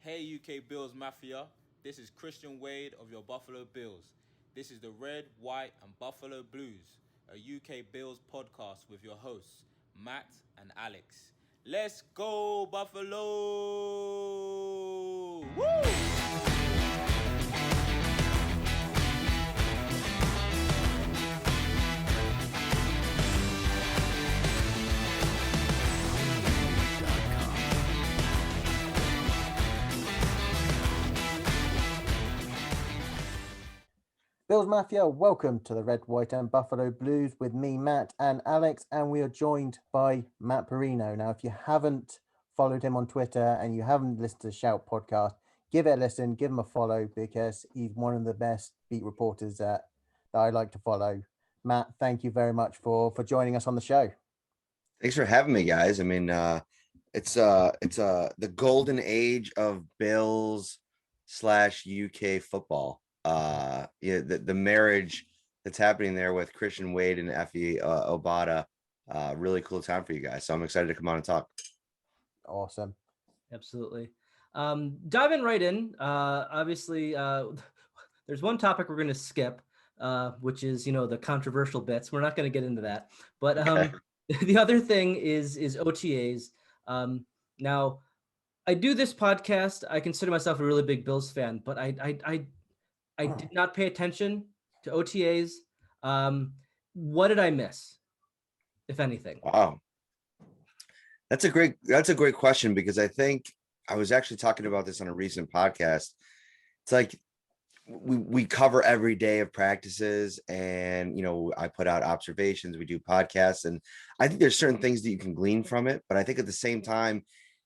Hey UK Bills Mafia, this is Christian Wade of your Buffalo Bills. This is the Red, White, and Buffalo Blues, a UK Bills podcast with your hosts, Matt and Alex. Let's go, Buffalo! Woo! Bills Mafia, welcome to the Red, White, and Buffalo Blues with me, Matt, and Alex, and we are joined by Matt Parrino. Now, if you haven't followed him on Twitter and you haven't listened to the Shout podcast, give it a listen, give him a follow because he's one of the best beat reporters that I like to follow. Matt, thank you very much for joining us on the show. Thanks for having me, guys. I mean, it's the golden age of Bills slash UK football. Yeah, the marriage that's happening there with Christian Wade and Efe Obada. Really cool time for you guys. So I'm excited to come on and talk. Awesome. Absolutely. Diving right in, obviously, there's one topic we're going to skip, which is, the controversial bits. We're not going to get into that. But Okay. the other thing is OTAs. Now, I do this podcast. I consider myself a really big Bills fan, but I did not pay attention to OTAs. What did I miss, if anything? Wow. That's a great question because I think I was actually talking about this on a recent podcast. It's like we cover every day of practices and I put out observations, we do podcasts, and I think there's certain things that you can glean from it, but I think at the same time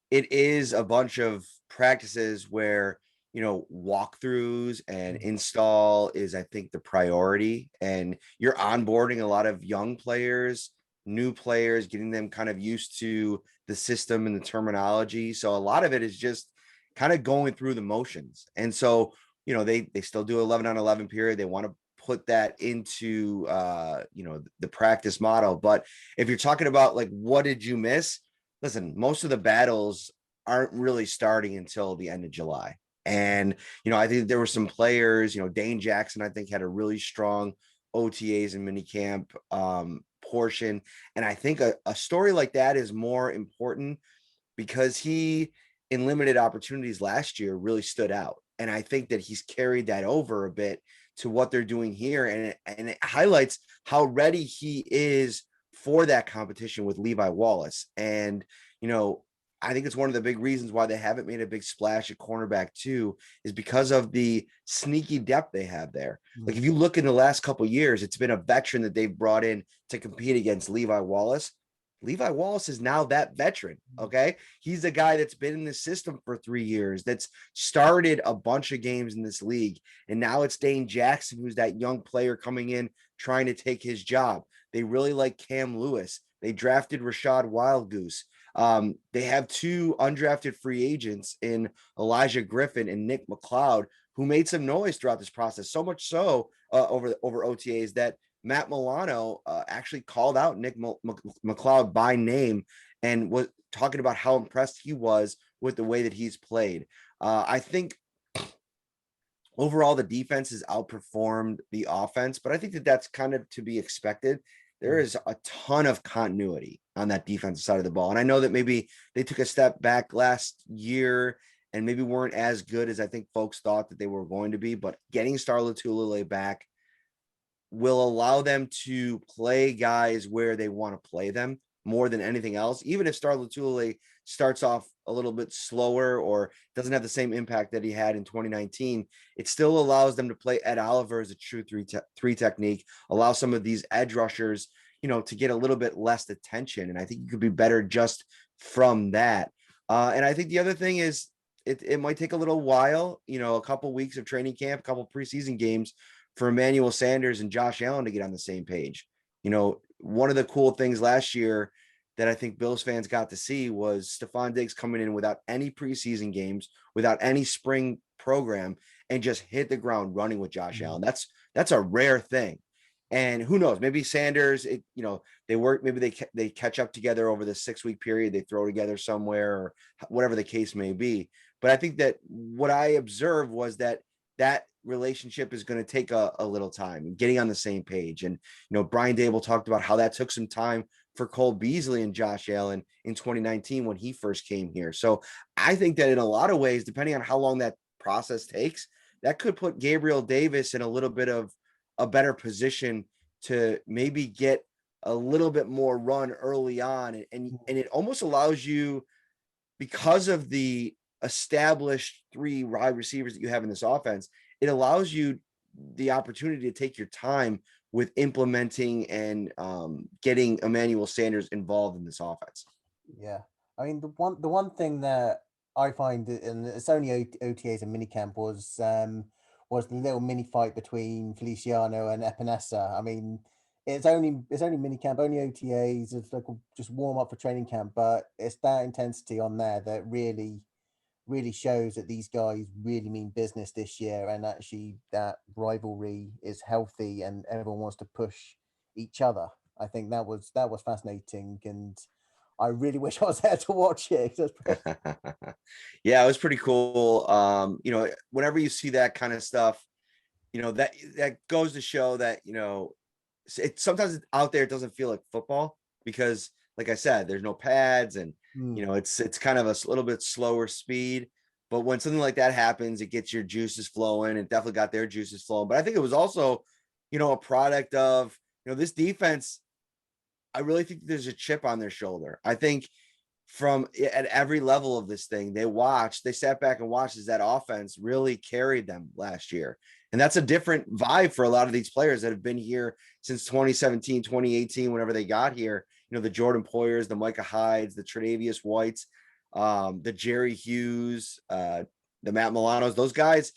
it is a bunch of practices where walkthroughs and install is, I think, the priority, and you're onboarding a lot of young players, new players, getting them kind of used to the system and the terminology. So a lot of it is just kind of going through the motions. And so they still do 11 on 11 period. They want to put that into the practice model. But if you're talking about like what did you miss, listen, most of the battles aren't really starting until the end of July. And I think there were some players, Dane Jackson, I think, had a really strong OTAs and minicamp portion. And I think a story like that is more important because he, in limited opportunities last year, really stood out. And I think that he's carried that over a bit to what they're doing here. And it highlights how ready he is for that competition with Levi Wallace. And, I think it's one of the big reasons why they haven't made a big splash at cornerback too, is because of the sneaky depth they have there. Like if you look in the last couple of years, it's been a veteran that they've brought in to compete against Levi Wallace. Levi Wallace is now that veteran. Okay. He's the guy that's been in the system for 3 years, that's started a bunch of games in this league. And now it's Dane Jackson, who's that young player coming in, trying to take his job. They really like Cam Lewis. They drafted Rashad Wildgoose. They have 2 undrafted free agents in Elijah Griffin and Nick McLeod, who made some noise throughout this process. So much so over OTAs that Matt Milano actually called out Nick McLeod by name and was talking about how impressed he was with the way that he's played. I think overall the defense has outperformed the offense, but I think that that's kind of to be expected. There is a ton of continuity on that defensive side of the ball. And I know that maybe they took a step back last year and maybe weren't as good as I think folks thought that they were going to be, but getting Star Lotulelei back will allow them to play guys where they want to play them more than anything else. Even if Star Lotulelei starts off a little bit slower or doesn't have the same impact that he had in 2019, it still allows them to play Ed Oliver as a true three technique, allow some of these edge rushers, to get a little bit less attention. And I think you could be better just from that. And I think the other thing is it might take a little while, a couple weeks of training camp, a couple preseason games for Emmanuel Sanders and Josh Allen to get on the same page. One of the cool things last year that I think Bills fans got to see was Stephon Diggs coming in without any preseason games, without any spring program, and just hit the ground running with Josh Allen. That's a rare thing. And who knows, maybe Sanders, they work, maybe they catch up together over the 6-week period, they throw together somewhere or whatever the case may be. But I think that what I observed was that relationship is going to take a little time and getting on the same page. And, Brian Dable talked about how that took some time for Cole Beasley and Josh Allen in 2019 when he first came here. So I think that in a lot of ways, depending on how long that process takes, that could put Gabriel Davis in a little bit of a better position to maybe get a little bit more run early on. And it almost allows you, because of the established 3 wide receivers that you have in this offense, it allows you the opportunity to take your time with implementing and getting Emmanuel Sanders involved in this offense. Yeah, I mean the one thing that I find, and it's only OTAs and minicamp, was the little mini fight between Feliciano and Epinesa. I mean, it's only minicamp, only OTAs. It's like just warm up for training camp, but it's that intensity on there that really shows that these guys really mean business this year, and actually that rivalry is healthy and everyone wants to push each other. I think that was fascinating, and I really wish I was there to watch it. Yeah, it was pretty cool. Whenever you see that kind of stuff, that goes to show that, it sometimes out there, it doesn't feel like football because, like I said, there's no pads and, it's kind of a little bit slower speed. But when something like that happens, it gets your juices flowing. It definitely got their juices flowing. But I think it was also, a product of, this defense. I really think there's a chip on their shoulder. I think from at every level of this thing, they sat back and watched as that offense really carried them last year. And that's a different vibe for a lot of these players that have been here since 2017, 2018, whenever they got here. The Jordan Poyers, the Micah Hydes, the Tre'Davious Whites, the Jerry Hughes, the Matt Milanos, those guys,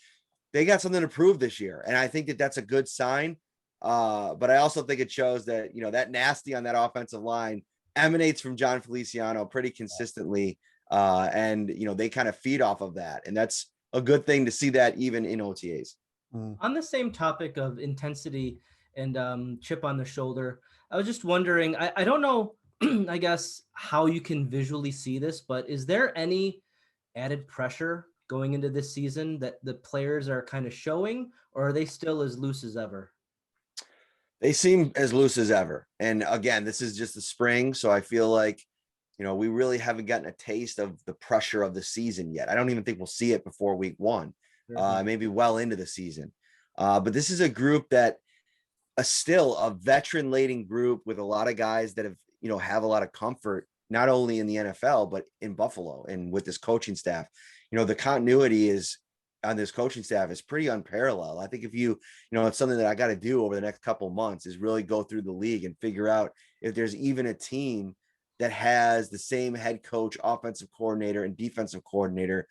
they got something to prove this year. And I think that that's a good sign. But I also think it shows that, that nasty on that offensive line emanates from John Feliciano pretty consistently. And, they kind of feed off of that. And that's a good thing to see that even in OTAs. On the same topic of intensity and chip on the shoulder, I was just wondering, I don't know, I guess, how you can visually see this, but is there any added pressure going into this season that the players are kind of showing, or are they still as loose as ever? They seem as loose as ever. And again, this is just the spring. So I feel like, we really haven't gotten a taste of the pressure of the season yet. I don't even think we'll see it before week 1, maybe well into the season. But this is a group that still a veteran laden group with a lot of guys that have a lot of comfort, not only in the NFL, but in Buffalo and with this coaching staff. The continuity is on this coaching staff is pretty unparalleled. I think if it's something that I got to do over the next couple of months is really go through the league and figure out if there's even a team that has the same head coach, offensive coordinator, and defensive coordinator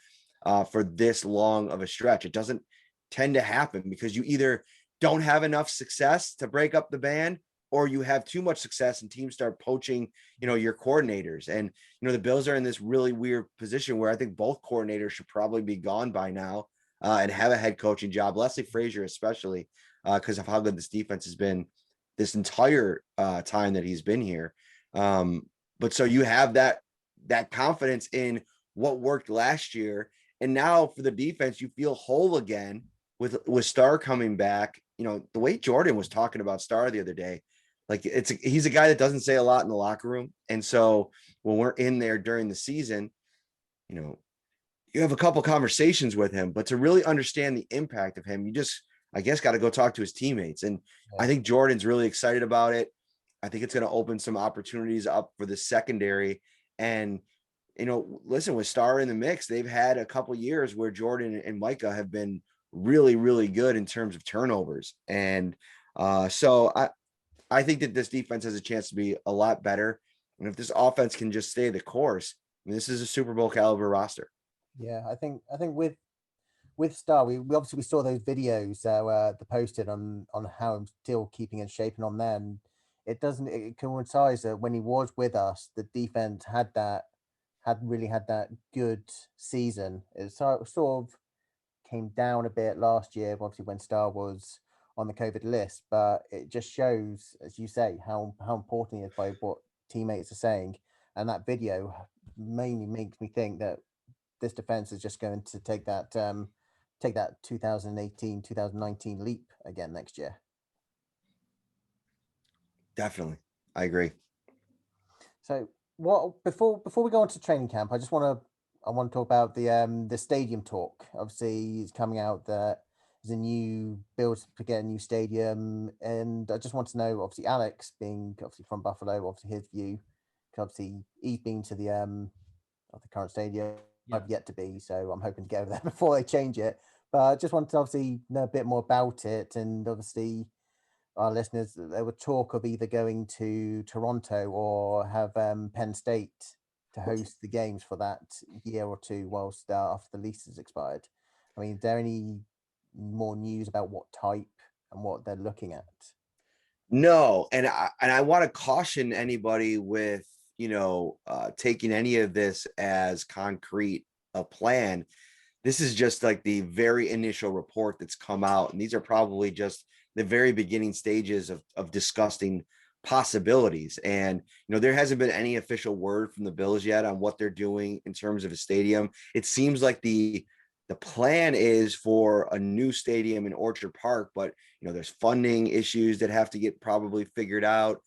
for this long of a stretch. It doesn't tend to happen because you either don't have enough success to break up the band, or you have too much success and teams start poaching, your coordinators. And, the Bills are in this really weird position where I think both coordinators should probably be gone by now and have a head coaching job. Leslie Frazier, especially because of how good this defense has been this entire time that he's been here. But so you have that confidence in what worked last year. And now for the defense, you feel whole again with Starr coming back. The way Jordan was talking about Starr the other day, like he's a guy that doesn't say a lot in the locker room. And so when we're in there during the season, you have a couple conversations with him, but to really understand the impact of him, you just, I guess, got to go talk to his teammates. And I think Jordan's really excited about it. I think it's going to open some opportunities up for the secondary. And, listen, with Starr in the mix, they've had a couple years where Jordan and Micah have been really, really good in terms of turnovers. And so I think that this defense has a chance to be a lot better. And if this offense can just stay the course, this is a Super Bowl caliber roster. Yeah, I think with Starr, we obviously saw those videos the posted on how I'm still keeping in shape and on there, and it coincides that when he was with us, the defense had really had that good season. It sort of came down a bit last year, obviously when Starr was on the COVID list, but it just shows, as you say, how important it is by what teammates are saying, and that video mainly makes me think that this defense is just going to take that 2018, 2019 leap again next year. Definitely. I agree. So what before we go on to training camp, I want to talk about the stadium talk. Obviously, it's coming out that there's a new build to get a new stadium, and I just want to know, obviously, Alex being obviously from Buffalo, obviously his view. Obviously, he's been to the of the current stadium. Yeah. I've yet to be, so I'm hoping to go there before they change it. But I just wanted to obviously know a bit more about it, and obviously our listeners, there were talk of either going to Toronto or have Penn State to host the games for that year or two whilst after the lease has expired. I mean, is there any more news about what type and what they're looking at? No, and I want to caution anybody with taking any of this as concrete a plan. This is just like the very initial report that's come out, and these are probably just the very beginning stages of discussing possibilities. And there hasn't been any official word from the Bills yet on what they're doing in terms of a stadium. It seems like the plan is for a new stadium in Orchard Park, but there's funding issues that have to get probably figured out.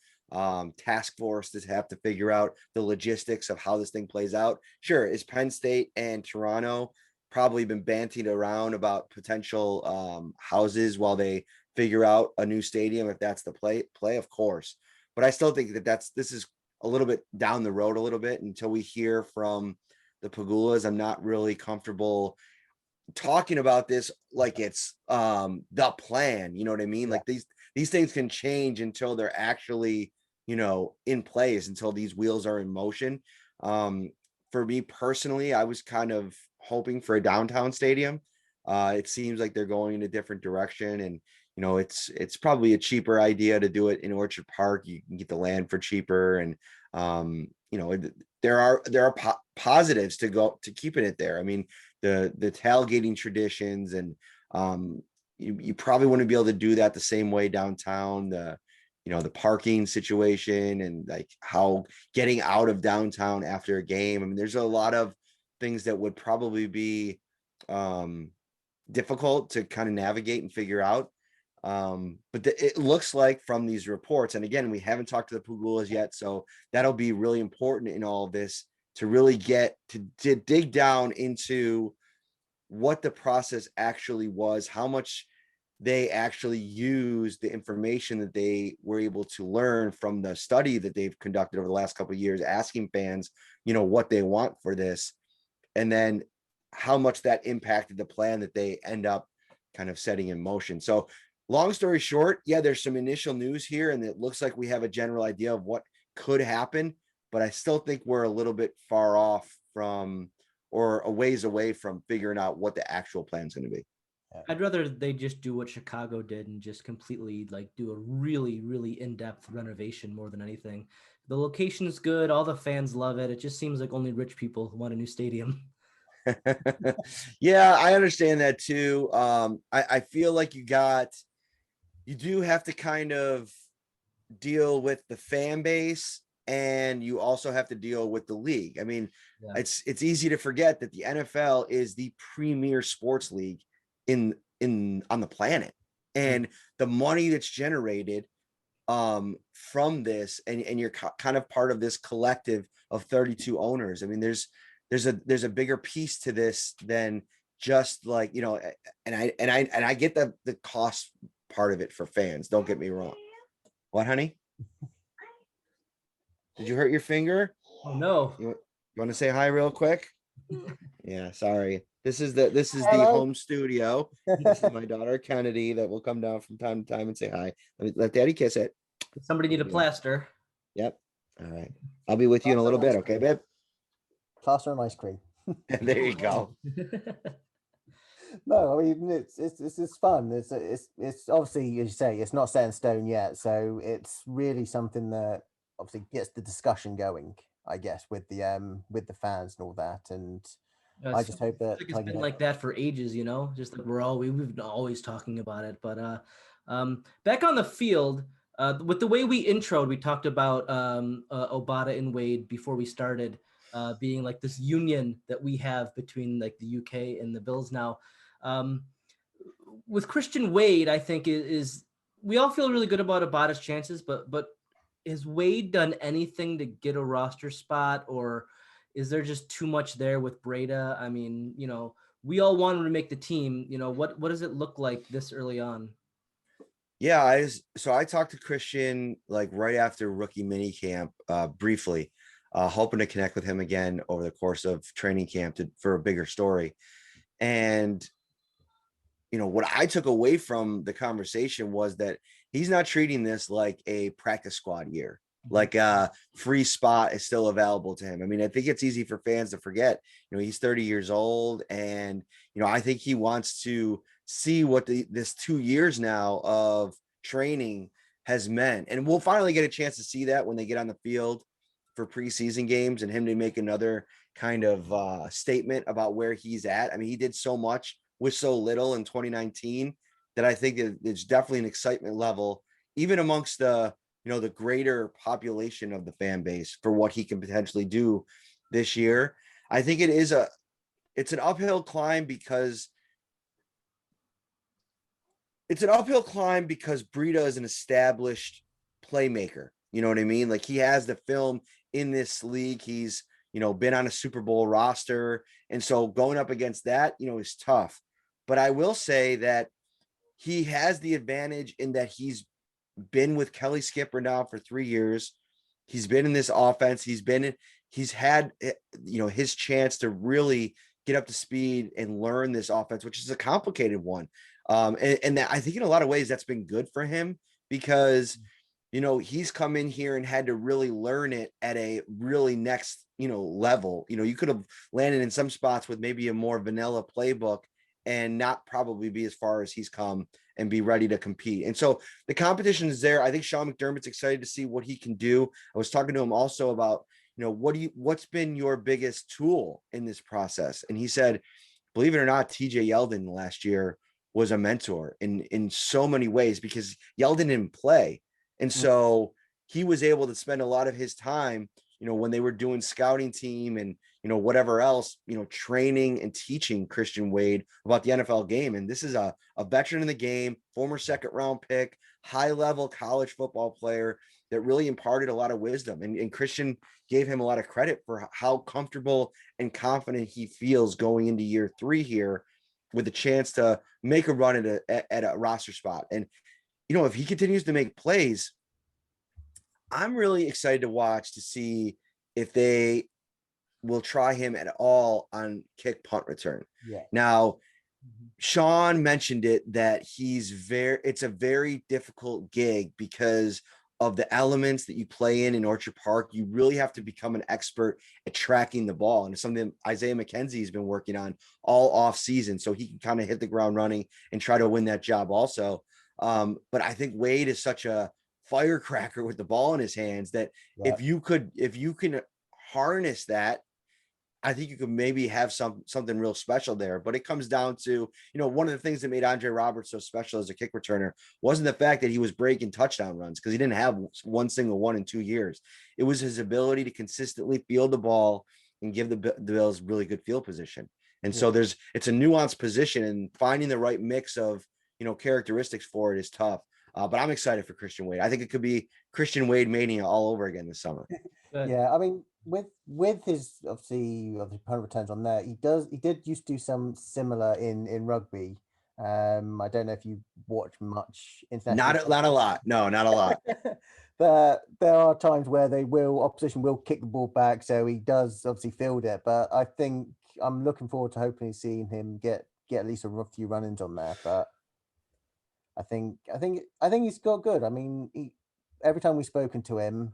Task forces have to figure out the logistics of how this thing plays out. Sure, is Penn State and Toronto probably been banting around about potential houses while they figure out a new stadium, if that's the play, of course. But I still think this is a little bit down the road a little bit until we hear from the Pagulas. I'm not really comfortable talking about this like it's the plan. You know what I mean? Yeah. Like these things can change until they're actually in place, until these wheels are in motion. For me personally, I was kind of hoping for a downtown stadium. It seems like they're going in a different direction, and it's probably a cheaper idea to do it in Orchard Park. You can get the land for cheaper, and there are positives to keeping it there. I mean, the tailgating traditions, and you probably wouldn't be able to do that the same way downtown. The parking situation, and like how getting out of downtown after a game. I mean, there's a lot of things that would probably be difficult to kind of navigate and figure out. But it looks like from these reports, and again, we haven't talked to the Pagulas yet, so that'll be really important in all of this to really get to dig down into what the process actually was, how much they actually used the information that they were able to learn from the study that they've conducted over the last couple of years, asking fans, what they want for this, and then how much that impacted the plan that they end up kind of setting in motion. So long story short, yeah, there's some initial news here, and it looks like we have a general idea of what could happen, but I still think we're a little bit far off from, or a ways away from figuring out what the actual plan is going to be. I'd rather they just do what Chicago did and just completely do a really, really in-depth renovation more than anything. The location's good. All the fans love it. It just seems like only rich people want a new stadium. Yeah, I understand that too. I feel like you do have to kind of deal with the fan base, and you also have to deal with the league. I mean, yeah. It's easy to forget that the NFL is the premier sports league on the planet, and the money that's generated from this, and you're kind of part of this collective of 32 owners. I mean, there's a bigger piece to this than just like, and I get the cost part of it for fans. Don't get me wrong. What, honey? Did you hurt your finger? Oh no. You want to say hi real quick? Yeah, sorry. This is the home studio. This is my daughter Kennedy that will come down from time to time and say hi. Let Daddy kiss it. Somebody need a plaster. Yep. All right. I'll be with you in a little bit, okay, babe? Plaster and ice cream. There you go. No, I mean it's fun. It's obviously, as you say, it's not set in stone yet, so it's really something that obviously gets the discussion going, I guess, with the fans and all that. And I just hope that it's been like that for ages, just like we've been always talking about it. But back on the field, with the way we introed, we talked about Obada and Wade before we started. being like this union that we have between like the UK and the Bills now. With Christian Wade, I think is we all feel really good about Obada's chances, but has Wade done anything to get a roster spot, or is there just too much there with Breda? I mean, we all want him to make the team. What does it look like this early on? Yeah, I talked to Christian like right after rookie mini camp briefly, hoping to connect with him again over the course of training camp for a bigger story. And what I took away from the conversation was that he's not treating this like a practice squad year, like a free spot is still available to him. I mean, I think it's easy for fans to forget, he's 30 years old, and, I think he wants to see what this 2 years now of training has meant. And we'll finally get a chance to see that when they get on the field for preseason games and him to make another kind of statement about where he's at. I mean, he did so much with so little in 2019 that I think that it's definitely an excitement level, even amongst the greater population of the fan base for what he can potentially do this year. I think it's an uphill climb because Breda is an established playmaker. You know what I mean? Like, he has the film in this league. He's, been on a Super Bowl roster. And so going up against that, is tough. But I will say that he has the advantage in that he's been with Kelly Skipper now for 3 years. He's been in this offense. He's had, his chance to really get up to speed and learn this offense, which is a complicated one. And that, I think in a lot of ways that's been good for him because, he's come in here and had to really learn it at a really next, level. You could have landed in some spots with maybe a more vanilla playbook and not probably be as far as he's come and be ready to compete. And so the competition is there. I think Sean McDermott's excited to see what he can do. I was talking to him also about, what's been your biggest tool in this process? And he said, believe it or not, TJ Yeldon last year was a mentor in so many ways because Yeldon didn't play. And so he was able to spend a lot of his time, when they were doing scouting team and, whatever else, training and teaching Christian Wade about the NFL game. And this is a veteran in the game, former second round pick, high level college football player that really imparted a lot of wisdom. And Christian gave him a lot of credit for how comfortable and confident he feels going into year 3 here with a chance to make a run at a roster spot. And, if he continues to make plays, I'm really excited to watch to see if they will try him at all on kick punt return. Yeah. Now, Sean mentioned it that it's a very difficult gig because of the elements that you play in Orchard Park. You really have to become an expert at tracking the ball. And it's something Isaiah McKenzie has been working on all off season. So he can kind of hit the ground running and try to win that job also. But I think Wade is such a firecracker with the ball in his hands that if you can harness that, I think you could maybe have something real special there. But it comes down to, one of the things that made Andre Roberts so special as a kick returner wasn't the fact that he was breaking touchdown runs, because he didn't have one single one in 2 years. It was his ability to consistently field the ball and give the Bills really good field position. And so it's a nuanced position, and finding the right mix of, characteristics for it is tough. But I'm excited for Christian Wade. I think it could be Christian Wade mania all over again this summer. Yeah, I mean, with his obviously punt returns on there, he did used to do some similar in rugby. I don't know if you watch much international. Not a lot. No, not a lot. But there are times where opposition will kick the ball back, so he does obviously field it. But I think I'm looking forward to hopefully seeing him get at least a few run-ins on there. But I think he's got good. I mean, every time we've spoken to him,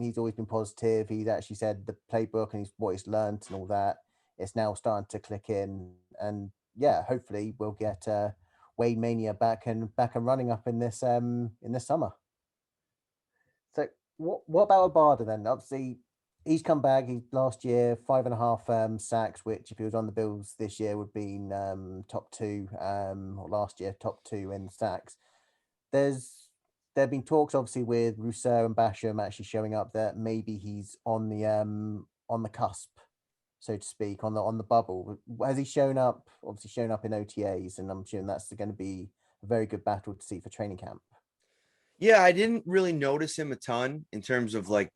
he's always been positive. He's actually said the playbook and what he's learned and all that, it's now starting to click in. And yeah, hopefully we'll get Wade Mania back and running up in this summer. So what about Obada then? Obviously, he's come back. He last year 5.5 sacks, which if he was on the Bills this year would be top 2. Or last year top 2 in sacks. There have been talks obviously with Rousseau and Basham actually showing up that maybe he's on the on the cusp, so to speak, on the bubble? Has he shown up? Obviously, shown up in OTAs, and I'm assuming that's going to be a very good battle to see for training camp. Yeah, I didn't really notice him a ton in terms of like,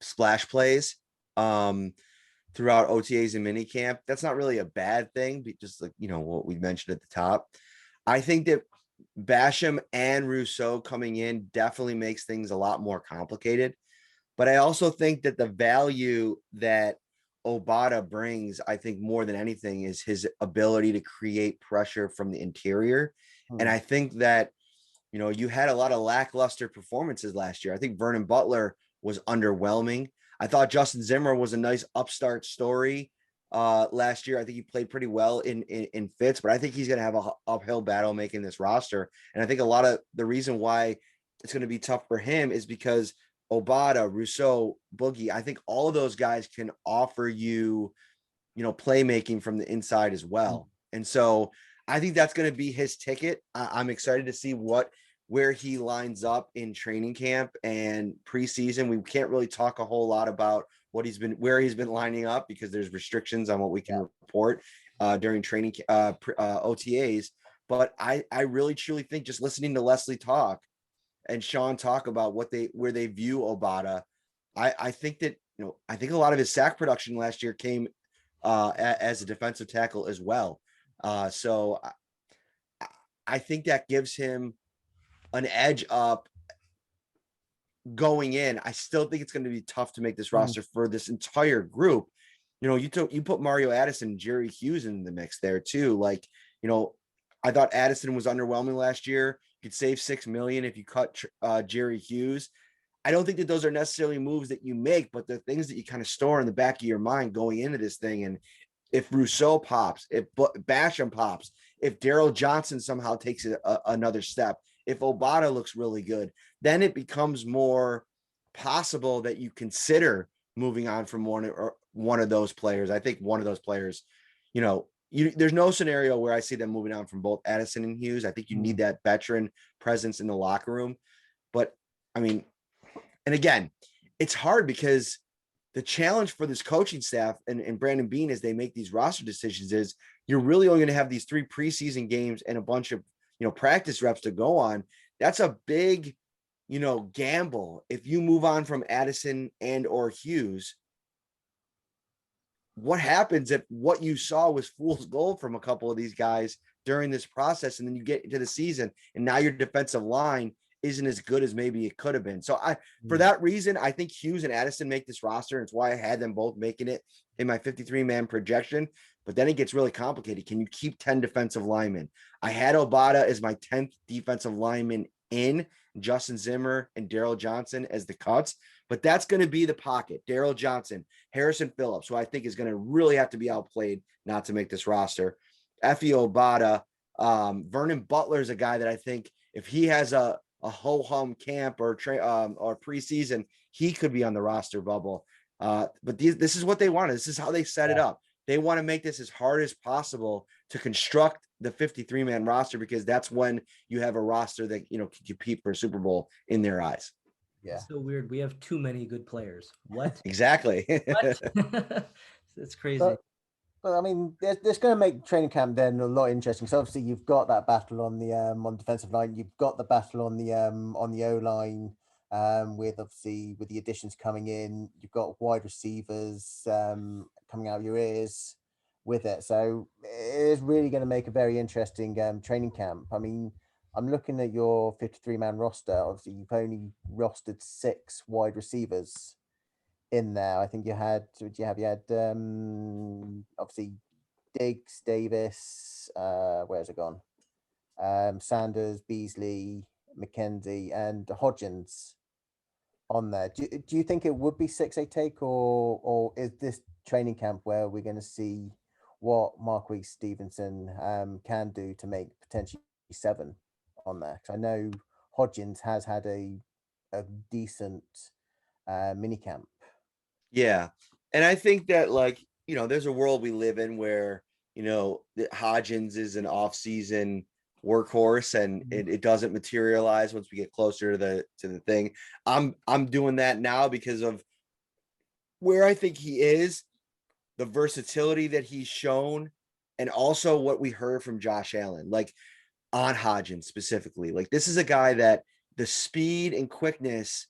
splash plays throughout OTAs and minicamp. That's not really a bad thing, but just like, what we mentioned at the top. I think that Basham and Rousseau coming in definitely makes things a lot more complicated. But I also think that the value that Obada brings, I think more than anything, is his ability to create pressure from the interior. And I think that, you had a lot of lackluster performances last year. I think Vernon Butler was underwhelming. I thought Justin Zimmer was a nice upstart story last year. I think he played pretty well in fits, but I think he's going to have a uphill battle making this roster. And I think a lot of the reason why it's going to be tough for him is because Obada, Rousseau, Boogie, I think all of those guys can offer you, playmaking from the inside as well. And so I think that's going to be his ticket. I'm excited to see where he lines up in training camp and preseason. We can't really talk a whole lot about where he's been lining up because there's restrictions on what we can report during training OTAs. But I really truly think, just listening to Leslie talk and Sean talk about where they view Obada, I think that, I think a lot of his sack production last year came as a defensive tackle as well. So I think that gives him an edge up going in. I still think it's going to be tough to make this roster for this entire group. You put Mario Addison, Jerry Hughes in the mix there too. Like, I thought Addison was underwhelming last year. You could save $6 million if you cut Jerry Hughes. I don't think that those are necessarily moves that you make, but they're things that you kind of store in the back of your mind going into this thing. And if Rousseau pops, if Basham pops, if Daryl Johnson somehow takes another step, if Obada looks really good, then it becomes more possible that you consider moving on from one of those players. I think one of those players, there's no scenario where I see them moving on from both Addison and Hughes. I think you need that veteran presence in the locker room. But I mean, and again, it's hard because the challenge for this coaching staff and Brandon Beane as they make these roster decisions is you're really only going to have these 3 preseason games and a bunch of, practice reps to go on. That's a big, gamble. If you move on from Addison and or Hughes, what happens if what you saw was fool's gold from a couple of these guys during this process, and then you get into the season and now your defensive line isn't as good as maybe it could have been. So for that reason, I think Hughes and Addison make this roster. It's why I had them both making it in my 53-man projection. But then it gets really complicated. Can you keep 10 defensive linemen? I had Obada as my 10th defensive lineman in, Justin Zimmer and Daryl Johnson as the cuts. But that's going to be the pocket. Daryl Johnson, Harrison Phillips, who I think is going to really have to be outplayed not to make this roster. Efe Obada, Vernon Butler is a guy that I think if he has a ho-hum camp or preseason, he could be on the roster bubble. But this is what they wanted. This is how they set it up. They want to make this as hard as possible to construct the 53-man roster, because that's when you have a roster that, can compete for a Super Bowl in their eyes. Yeah. It's so weird. We have too many good players. What? Exactly. What? It's crazy. But I mean, there's going to make training camp then a lot interesting. So obviously you've got that battle on the defensive line. You've got the battle on the O line with the additions coming in. You've got wide receivers coming out of your ears with it. So it is really going to make a very interesting training camp. I mean, I'm looking at your 53-man roster. Obviously, you've only rostered 6 wide receivers in there. I think you had obviously Diggs, Davis, where's it gone? Sanders, Beasley, McKenzie, and Hodgins on there. Do you think it would be 6 a take, or is this training camp where we're going to see what Marquise Stevenson can do to make potentially 7 on there? Because I know Hodgins has had a decent mini camp. Yeah. And I think that, like, there's a world we live in where, that Hodgins is an off-season workhorse and it doesn't materialize once we get closer to the thing. I'm doing that now because of where I think he is, the versatility that he's shown, and also what we heard from Josh Allen, like on Hodgins specifically. Like this is a guy that the speed and quickness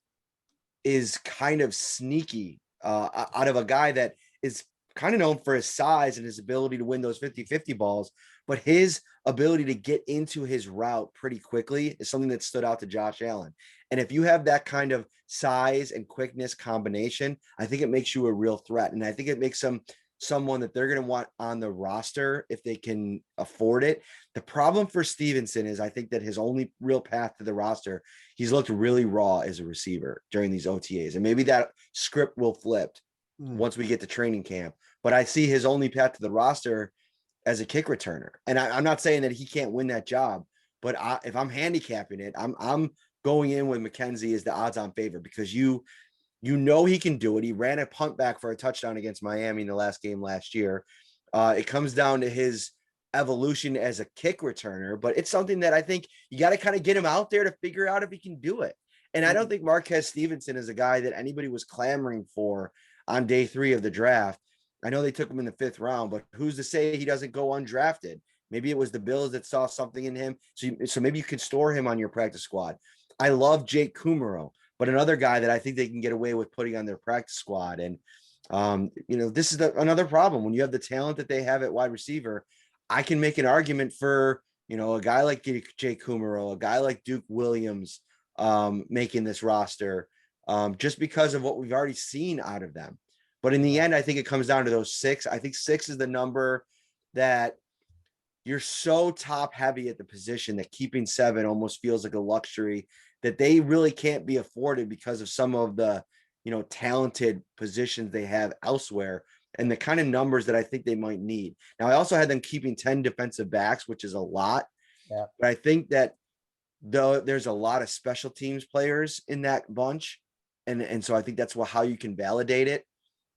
is kind of sneaky out of a guy that is kind of known for his size and his ability to win those 50-50 balls, but his ability to get into his route pretty quickly is something that stood out to Josh Allen. And if you have that kind of size and quickness combination, I think it makes you a real threat. And I think it makes someone that they're going to want on the roster if they can afford it. The problem for Stevenson is I think that his only real path to the roster, he's looked really raw as a receiver during these OTAs. And maybe that script will flip once we get to training camp. But I see his only path to the roster as a kick returner. And I'm not saying that he can't win that job, but if I'm handicapping it, I'm going in with McKenzie as the odds-on favorite because you know he can do it. He ran a punt back for a touchdown against Miami in the last game last year. It comes down to his evolution as a kick returner, but it's something that I think you got to kind of get him out there to figure out if he can do it. And I don't think Marquez Stevenson is a guy that anybody was clamoring for on day 3 of the draft. I know they took him in the 5th round, but who's to say he doesn't go undrafted? Maybe it was the Bills that saw something in him. So maybe you could store him on your practice squad. I love Jake Kumaro, but another guy that I think they can get away with putting on their practice squad. And, this is another problem. When you have the talent that they have at wide receiver, I can make an argument for, a guy like Jake Kumaro, a guy like Duke Williams making this roster just because of what we've already seen out of them. But in the end, I think it comes down to those 6. I think 6 is the number that you're so top heavy at the position that keeping 7 almost feels like a luxury that they really can't be afforded because of some of the, talented positions they have elsewhere and the kind of numbers that I think they might need. Now, I also had them keeping 10 defensive backs, which is a lot. Yeah. But I think that though there's a lot of special teams players in that bunch. And so I think that's how you can validate it.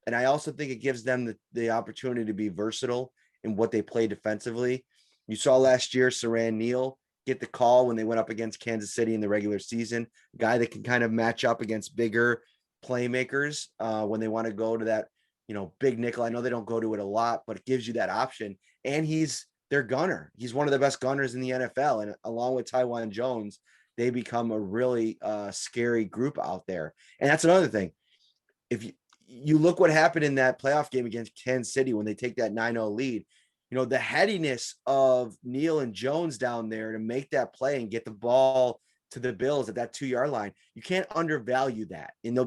And I also think it gives them the opportunity to be versatile in what they play defensively. You saw last year, Saran Neal get the call when they went up against Kansas City in the regular season, a guy that can kind of match up against bigger playmakers when they want to go to that, big nickel. I know they don't go to it a lot, but it gives you that option. And he's their gunner. He's one of the best gunners in the NFL. And along with Tywan Jones, they become a really scary group out there. And that's another thing. If you look what happened in that playoff game against Kansas City when they take that 9-0 lead, the headiness of Neal and Jones down there to make that play and get the ball to the Bills at that 2-yard line, you can't undervalue that. In the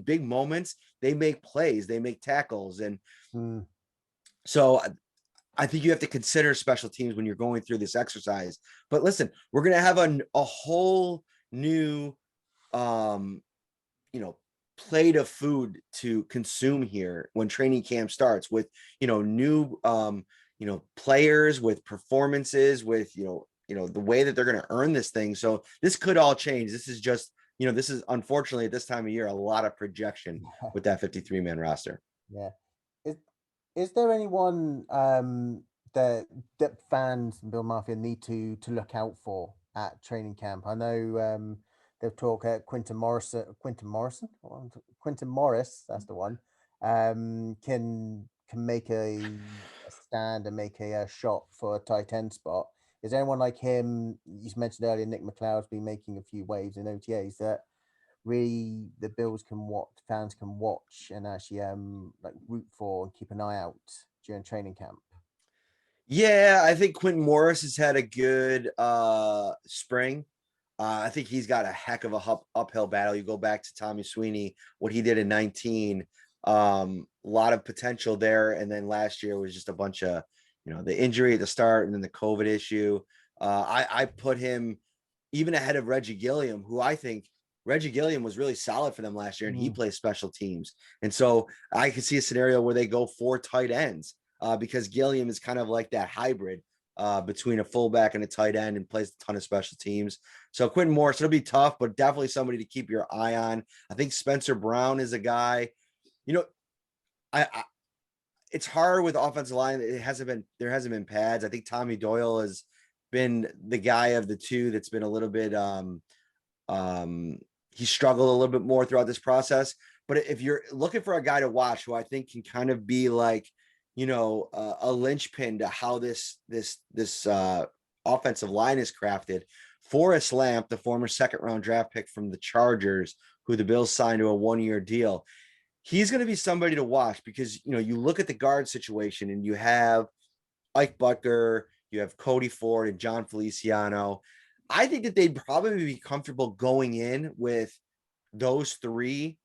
big moments, they make plays, they make tackles. And so I think you have to consider special teams when you're going through this exercise. But listen, we're going to have a whole new, plate of food to consume here when training camp starts with, new, players, with performances, with, the way that they're going to earn this thing. So this could all change. This is just, this is unfortunately at this time of year, a lot of projection with that 53-man roster. Yeah. Is there anyone that fans and Bill Mafia need to look out for at training camp? I know they'll talk at Quinton Morris, that's the one, can make a stand and make a shot for a tight end spot. Is there anyone like him? You mentioned earlier, Nick McLeod's been making a few waves in OTAs that really the Bills fans can watch and actually root for and keep an eye out during training camp. Yeah, I think Quinton Morris has had a good spring. I think he's got a heck of a uphill battle. You go back to Tommy Sweeney, what he did in 19, a lot of potential there. And then last year was just a bunch of, the injury at the start and then the COVID issue. I put him even ahead of Reggie Gilliam, who I think Reggie Gilliam was really solid for them last year, and he plays special teams. And so I could see a scenario where they go 4 tight ends because Gilliam is kind of like that hybrid between a fullback and a tight end and plays a ton of special teams. So Quinton Morris, it'll be tough, but definitely somebody to keep your eye on. I think Spencer Brown is a guy, it's hard with offensive line. There hasn't been pads. I think Tommy Doyle has been the guy of the two that's been a little bit, he struggled a little bit more throughout this process, But if you're looking for a guy to watch who I think can kind of be like, a linchpin to how this offensive line is crafted, Forrest Lamp, the former second-round draft pick from the Chargers, who the Bills signed to a one-year deal, he's going to be somebody to watch because, you look at the guard situation and you have Ike Butker, you have Cody Ford and John Feliciano. I think that they'd probably be comfortable going in with those three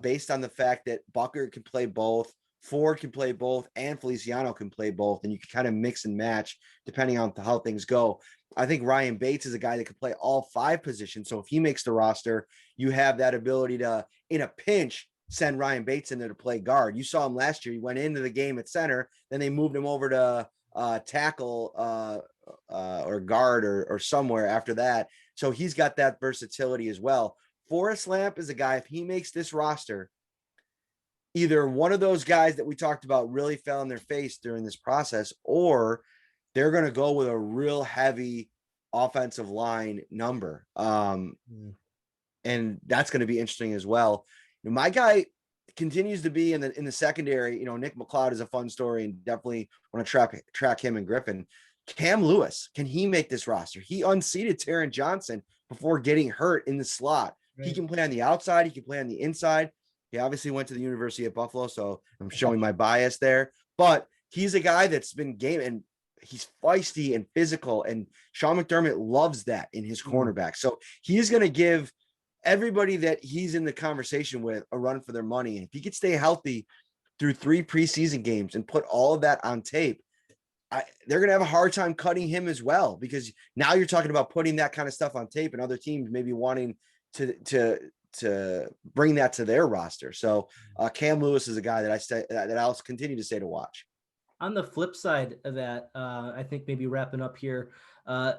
based on the fact that Butker can play both, Ford can play both, and Feliciano can play both, and you can kind of mix and match depending on how things go. I think Ryan Bates is a guy that could play all five positions. So if he makes the roster, you have that ability to, in a pinch, send Ryan Bates in there to play guard. You saw him last year. He went into the game at center, then they moved him over to tackle or guard or somewhere after that. So he's got that versatility as well. Forrest Lamp is a guy, if he makes this roster, either one of those guys that we talked about really fell on their face during this process, or they're going to go with a real heavy offensive line number. And that's going to be interesting as well. My guy continues to be in the secondary. Nick McLeod is a fun story and definitely want to track him and Griffin. Cam Lewis, can he make this roster? He unseated Taron Johnson before getting hurt in the slot. Right. He can play on the outside. He can play on the inside. He obviously went to the University of Buffalo, so I'm showing my bias there. But he's a guy that's been game, and he's feisty and physical, and Sean McDermott loves that in his cornerback. So he's going to give everybody that he's in the conversation with a run for their money. And if he could stay healthy through 3 preseason games and put all of that on tape, they're going to have a hard time cutting him as well, because now you're talking about putting that kind of stuff on tape and other teams maybe wanting to bring that to their roster. So Cam Lewis is a guy that I'll continue to say to watch. On the flip side of that, I think maybe wrapping up here,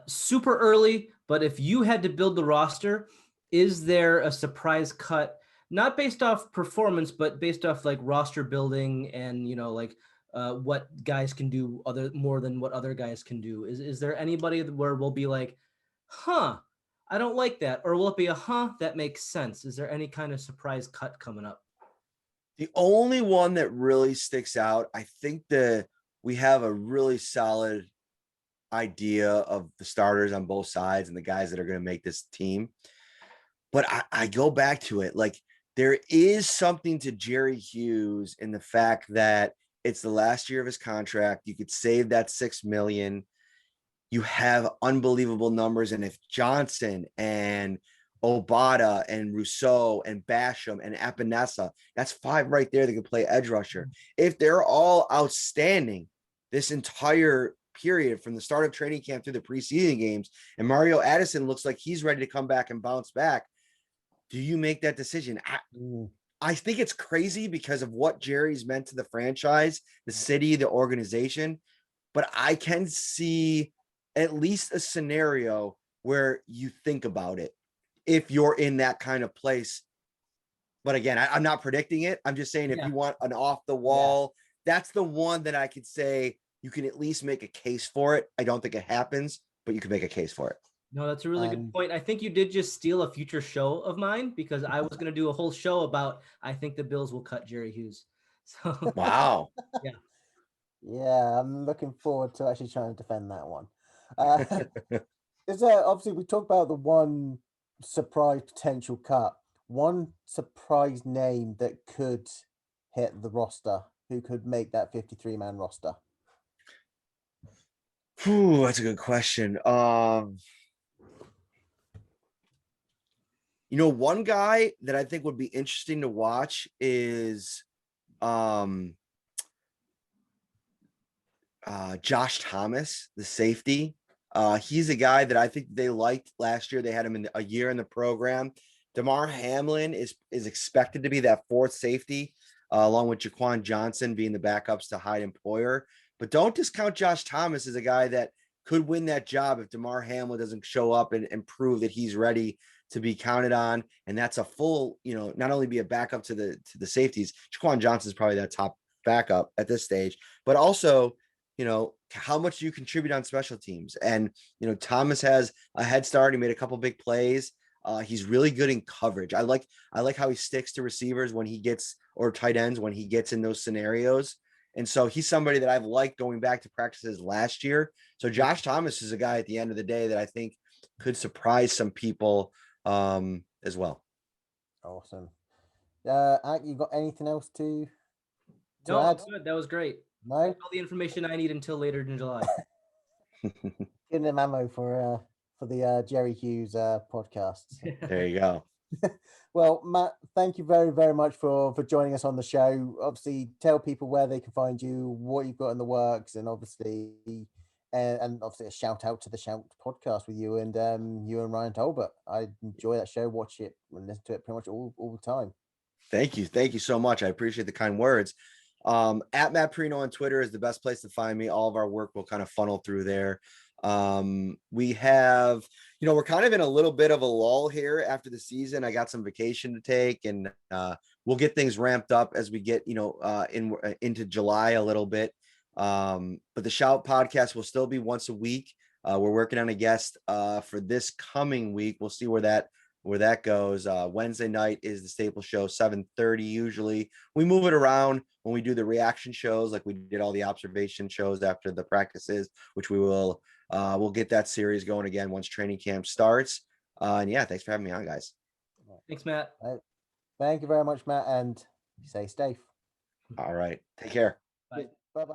super early, but if you had to build the roster, is there a surprise cut, not based off performance, but based off like roster building and, what guys can do more than what other guys can do? Is there anybody where we'll be like, I don't like that? Or will it be that makes sense? Is there any kind of surprise cut coming up? The only one that really sticks out, I think we have a really solid idea of the starters on both sides and the guys that are going to make this team. But I go back to it. Like, there is something to Jerry Hughes in the fact that it's the last year of his contract. You could save that $6 million. You have unbelievable numbers. And if Johnson and Obada and Rousseau and Basham and Epinesa, that's 5 right there that can play edge rusher. If they're all outstanding this entire period from the start of training camp through the preseason games, and Mario Addison looks like he's ready to come back and bounce back, do you make that decision? I think it's crazy because of what Jerry's meant to the franchise, the city, the organization. But I can see at least a scenario where you think about it if you're in that kind of place. But again, I'm not predicting it. I'm just saying if you want an off the wall, that's the one that I could say you can at least make a case for it. I don't think it happens, but you can make a case for it. No, that's a really good point. I think you did just steal a future show of mine, because I was going to do a whole show about, I think the Bills will cut Jerry Hughes. So wow. Yeah, I'm looking forward to actually trying to defend that one. Obviously we talked about the one surprise potential cut, one surprise name that could hit the roster, who could make that 53-man roster. That's a good question. One guy that I think would be interesting to watch is Josh Thomas, the safety. He's a guy that I think they liked last year. They had him in a year in the program. Damar Hamlin is expected to be that 4th safety, along with Jaquan Johnson being the backups to Hyde and Poyer. But don't discount Josh Thomas as a guy that could win that job if Damar Hamlin doesn't show up and prove that he's ready to be counted on. And that's a full, not only be a backup to the safeties. Jaquan Johnson is probably that top backup at this stage, but also, how much do you contribute on special teams? And, Thomas has a head start. He made a couple big plays. He's really good in coverage. I like how he sticks to receivers when he gets, or tight ends when he gets in those scenarios. And so he's somebody that I've liked going back to practices last year. So Josh Thomas is a guy at the end of the day that I think could surprise some people as well. Awesome. You got anything else to No, add? good. That was great. No? All the information I need until later in July. Giving them ammo for the Jerry Hughes podcasts. There you go. Well, Matt, thank you very, very much for joining us on the show. Obviously, tell people where they can find you, what you've got in the works, and obviously a shout out to the Shout podcast with you and Ryan Tolbert. I enjoy that show, watch it and listen to it pretty much all the time. Thank you so much. I appreciate the kind words. At Matt Parrino on Twitter is the best place to find me. All of our work will kind of funnel through there. We have, we're kind of in a little bit of a lull here after the season. I got some vacation to take, and we'll get things ramped up as we get, into July a little bit. But the Shout podcast will still be once a week. We're working on a guest for this coming week. We'll see where that goes. Wednesday night is the staple show, 7:30 usually. We move it around when we do the reaction shows, like we did all the observation shows after the practices, which we'll get that series going again once training camp starts. And yeah, thanks for having me on, guys. Thanks, Matt. Thank you very much, Matt, and stay safe. All right. Take care. Bye. Bye-bye.